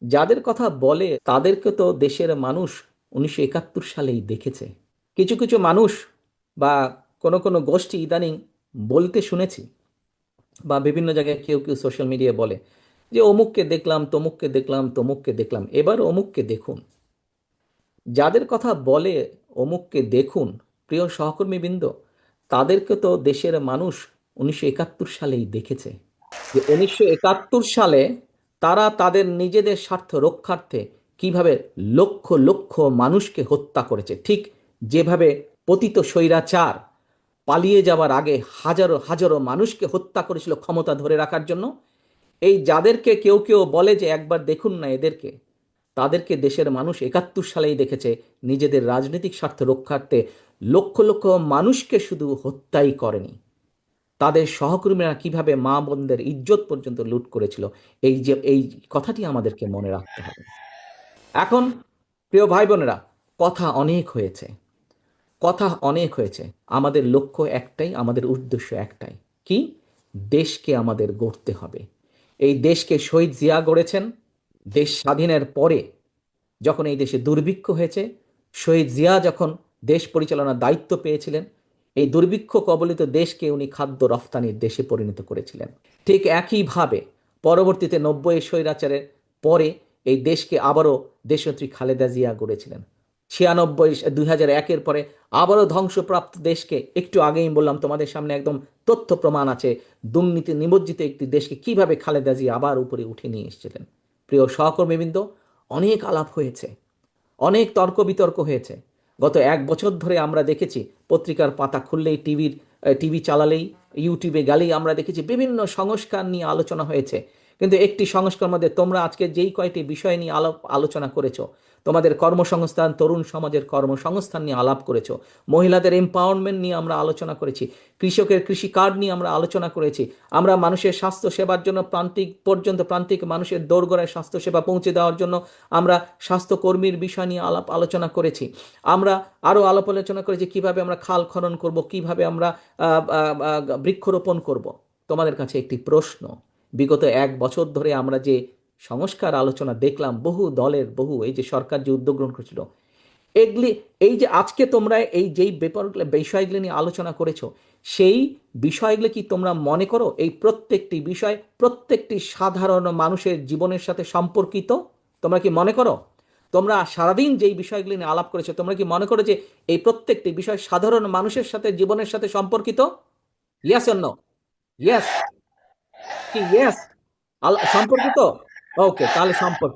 যাদের কথা বলে তাদেরকে তো দেশের মানুষ 1971 সালেই দেখেছে। কিছু কিছু মানুষ বা কোনো কোনো গোষ্ঠী ইদানিং বলতে শুনেছি, বা বিভিন্ন জায়গায় কেউ কেউ সোশ্যাল মিডিয়ায় বলে যে অমুককে দেখলাম, তমুককে দেখলাম, তমুককে দেখলাম, এবার অমুককে দেখুন। যাদের কথা বলে অমুককে দেখুন, প্রিয় সহকর্মীবৃন্দ, তাদেরকে তো দেশের মানুষ 1971 সালেই দেখেছে। যে 1971 সালে তারা তাদের নিজেদের স্বার্থ রক্ষার্থে কিভাবে লক্ষ লক্ষ মানুষকে হত্যা করেছে, ঠিক যেভাবে পতিত স্বৈরাচার পালিয়ে যাওয়ার আগে হাজারো হাজারো মানুষকে হত্যা করেছিল ক্ষমতা ধরে রাখার জন্য। এই যাদেরকে কেউ কেউ বলে যে একবার দেখুন না এদেরকে, তাদেরকে দেশের মানুষ 71 সালেই দেখেছে নিজেদের রাজনৈতিক স্বার্থ রক্ষার্থে লক্ষ লক্ষ মানুষকে শুধু হত্যাই করেনি, তাদের সহকর্মীরা কিভাবে মা বোনদের ইজ্জত পর্যন্ত লুট করেছিল। এই কথাটি আমাদেরকে মনে রাখতে হবে। এখন প্রিয় ভাই বোনেরা, কথা অনেক হয়েছে, কথা অনেক হয়েছে। আমাদের লক্ষ্য একটাই, আমাদের উদ্দেশ্য একটাই, কি? দেশকে আমাদের গড়তে হবে। এই দেশকে শহীদ জিয়া গড়েছেন। দেশ স্বাধীনের পরে যখন এই দেশে দুর্ভিক্ষ হয়েছে, শহীদ জিয়া যখন দেশ পরিচালনার দায়িত্ব পেয়েছিলেন, এই দুর্ভিক্ষ কবলিত দেশকে উনি খাদ্য রফতানির দেশে পরিণত করেছিলেন। ঠিক একইভাবে পরবর্তীতে 90 স্বৈরাচারের পরে এই দেশকে আবারও দেশনেত্রী খালেদা জিয়া গড়েছিলেন। 96 2001-এর পরে আবারও ধ্বংসপ্রাপ্ত দেশকে, একটু আগেই বললাম তোমাদের সামনে একদম তথ্য প্রমাণ আছে, দুর্নীতি নিমজ্জিত একটি দেশকে কিভাবে খালেদা জিয়া আবার উপরে উঠে নিয়ে এসেছিলেন। প্রিয় সহকর্মীবৃন্দ, অনেক আলাপ হয়েছে, অনেক তর্ক বিতর্ক হয়েছে। গত 1 বছর ধরে আমরা দেখেছি, পত্রিকার পাতা খুললেই, টিভি চালালেই, ইউটিউবে গেলেই আমরা দেখেছি বিভিন্ন সংস্কার নিয়ে আলোচনা হয়েছে। কিন্তু একটি সংস্কার মধ্যে তোমরা আজকে যেই কয়টি বিষয় নিয়ে আলোচনা করেছো, তোমাদের কর্মসংস্থান, তরুণ সমাজের কর্মসংস্থান নিয়ে আলাপ করেছো, মহিলাদের এম্পাওয়ারমেন্ট নিয়ে আমরা আলোচনা করেছি, কৃষকের কৃষি কার্ড নিয়ে আমরা আলোচনা করেছি, আমরা মানুষের স্বাস্থ্য সেবার জন্য প্রান্তিক মানুষের দোরগোড়ায় স্বাস্থ্যসেবা পৌঁছে দেওয়ার জন্য আমরা স্বাস্থ্যকর্মীর বিষয় নিয়ে আলোচনা করেছি। আমরা আরও আলোচনা করেছি কিভাবে আমরা খাল খনন করব, কিভাবে আমরা বৃক্ষরোপণ করব। তোমাদের কাছে একটি প্রশ্ন, বিগত 1 বছর ধরে আমরা যে সংস্কার আলোচনা দেখলাম, বহু দলের বহু, এই যে সরকার যে উদ্যোগ গ্রহণ করেছিল, এগুলি, এই যে আজকে তোমরা এই যেই বিষয়গুলি নিয়ে আলোচনা করেছো, সেই বিষয়গুলো কি তোমরা মনে করো এই প্রত্যেকটি বিষয় প্রত্যেকটি সাধারণ মানুষের জীবনের সাথে সম্পর্কিত? তোমরা কি মনে করো? তোমরা সারাদিন যেই বিষয়গুলি নিয়ে আলাপ করেছো, তোমরা কি মনে করো যে এই প্রত্যেকটি বিষয় সাধারণ মানুষের সাথে, জীবনের সাথে সম্পর্কিত? Yes or no? ইয়েস কি ইয়েস? সম্পর্কিত? ওকে, তাহলে সম্পর্কিত।